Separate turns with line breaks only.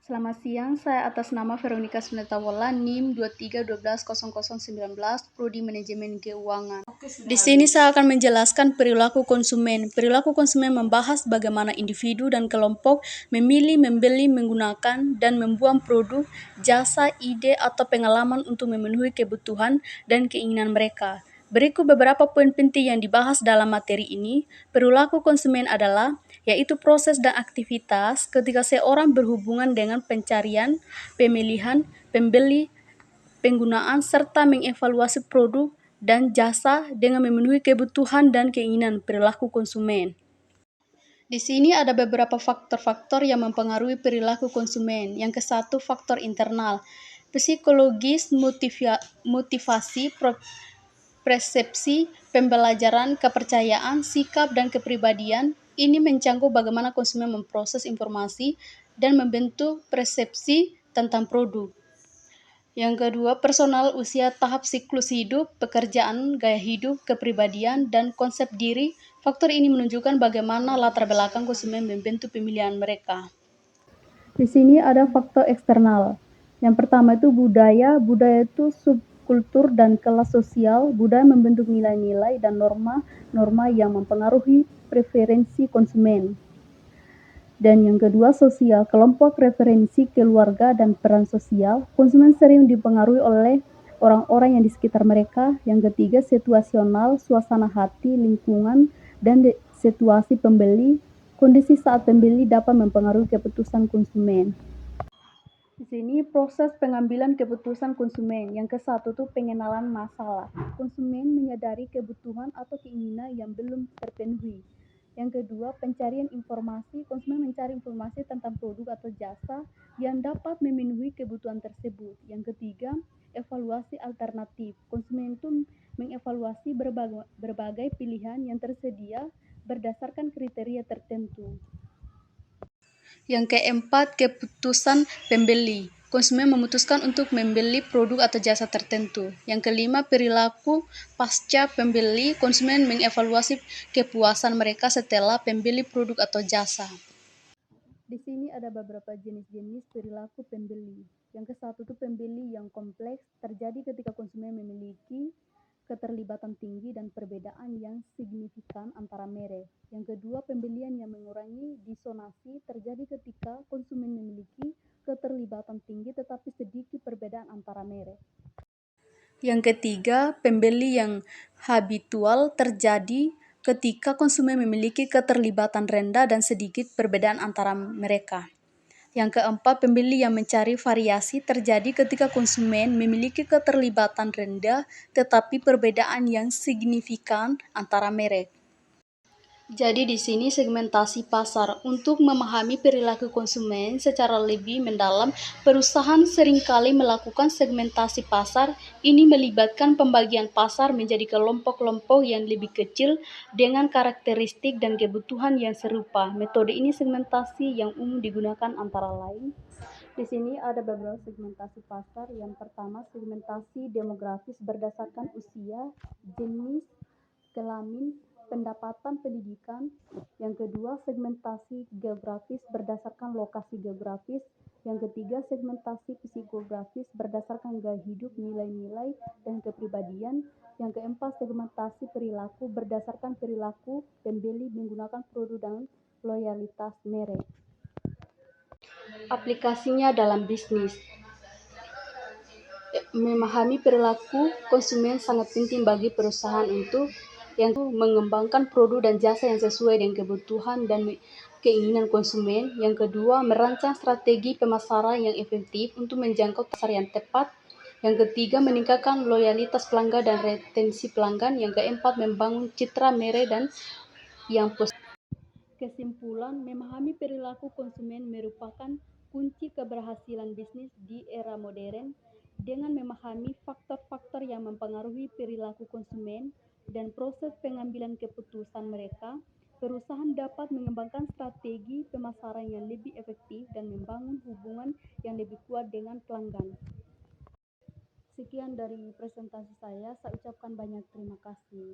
Selamat siang, saya atas nama Veronica Sunetawola, NIM 23120019, Prodi Manajemen Keuangan. Di sini saya akan menjelaskan perilaku konsumen. Perilaku konsumen membahas bagaimana individu dan kelompok memilih, membeli, menggunakan, dan membuang produk, jasa, ide, atau pengalaman untuk memenuhi kebutuhan dan keinginan mereka. Berikut beberapa poin penting yang dibahas dalam materi ini. Perilaku konsumen adalah yaitu proses dan aktivitas ketika seorang berhubungan dengan pencarian, pemilihan, pembeli, penggunaan, serta mengevaluasi produk dan jasa dengan memenuhi kebutuhan dan keinginan perilaku konsumen. Di sini ada beberapa faktor-faktor yang mempengaruhi perilaku konsumen. Yang ke-1, faktor internal, psikologis, motivasi, persepsi, pembelajaran, kepercayaan, sikap, dan kepribadian. Ini mencakup bagaimana konsumen memproses informasi dan membentuk persepsi tentang produk. Yang kedua, personal, usia, tahap siklus hidup, pekerjaan, gaya hidup, kepribadian, dan konsep diri. Faktor ini menunjukkan bagaimana latar belakang konsumen membentuk pemilihan mereka. Di sini ada faktor eksternal. Yang pertama itu budaya. Budaya itu subkultur dan kelas sosial. Budaya membentuk nilai-nilai dan norma-norma yang mempengaruhi preferensi konsumen. Dan yang kedua, sosial. Kelompok, referensi, keluarga, dan peran sosial. Konsumen sering dipengaruhi oleh orang-orang yang di sekitar mereka. Yang ketiga, situasional, suasana hati, lingkungan, dan situasi pembeli. Kondisi saat pembeli dapat mempengaruhi keputusan konsumen. Di sini proses pengambilan keputusan konsumen. Yang ke-1 itu pengenalan masalah. Konsumen menyadari kebutuhan atau keinginan yang belum terpenuhi. Yang kedua, pencarian informasi. Konsumen mencari informasi tentang produk atau jasa yang dapat memenuhi kebutuhan tersebut. Yang ketiga, evaluasi alternatif. Konsumen itu mengevaluasi berbagai pilihan yang tersedia berdasarkan kriteria tertentu. Yang keempat, keputusan pembeli. Konsumen memutuskan untuk membeli produk atau jasa tertentu. Yang kelima, perilaku pasca pembeli. Konsumen mengevaluasi kepuasan mereka setelah pembeli produk atau jasa. Di sini ada beberapa jenis-jenis perilaku pembeli. Yang ke-1 itu pembeli yang kompleks, terjadi ketika konsumen memiliki keterlibatan tinggi dan perbedaan yang signifikan antara merek. Yang kedua, pembelian yang mengurangi disonansi, terjadi ketika konsumen memiliki keterlibatan tinggi tetapi sedikit perbedaan antara merek. Yang ketiga, pembeli yang habitual, terjadi ketika konsumen memiliki keterlibatan rendah dan sedikit perbedaan antara mereka. Yang keempat, pembeli yang mencari variasi, terjadi ketika konsumen memiliki keterlibatan rendah tetapi perbedaan yang signifikan antara merek. Jadi di sini segmentasi pasar. Untuk memahami perilaku konsumen secara lebih mendalam, perusahaan seringkali melakukan segmentasi pasar. Ini melibatkan pembagian pasar menjadi kelompok-kelompok yang lebih kecil dengan karakteristik dan kebutuhan yang serupa. Metode ini segmentasi yang umum digunakan antara lain. Di sini ada beberapa segmentasi pasar. Yang pertama, segmentasi demografis berdasarkan usia, jenis, kelamin, pendapatan pendidikan. Yang kedua, segmentasi geografis berdasarkan lokasi geografis. Yang ketiga, segmentasi psikografis berdasarkan gaya hidup, nilai-nilai, dan kepribadian. Yang keempat, segmentasi perilaku berdasarkan perilaku pembeli menggunakan produk dan loyalitas merek. Aplikasinya dalam bisnis. Memahami perilaku konsumen sangat penting bagi perusahaan untuk mengembangkan produk dan jasa yang sesuai dengan kebutuhan dan keinginan konsumen. Yang kedua, merancang strategi pemasaran yang efektif untuk menjangkau pasar yang tepat. Yang ketiga, meningkatkan loyalitas pelanggan dan retensi pelanggan. Yang keempat, membangun citra merek dan yang positif. Kesimpulan, memahami perilaku konsumen merupakan kunci keberhasilan bisnis di era modern. Dengan memahami faktor-faktor yang mempengaruhi perilaku konsumen dan proses pengambilan keputusan mereka, perusahaan dapat mengembangkan strategi pemasaran yang lebih efektif dan membangun hubungan yang lebih kuat dengan pelanggan. Sekian dari presentasi saya ucapkan banyak terima kasih.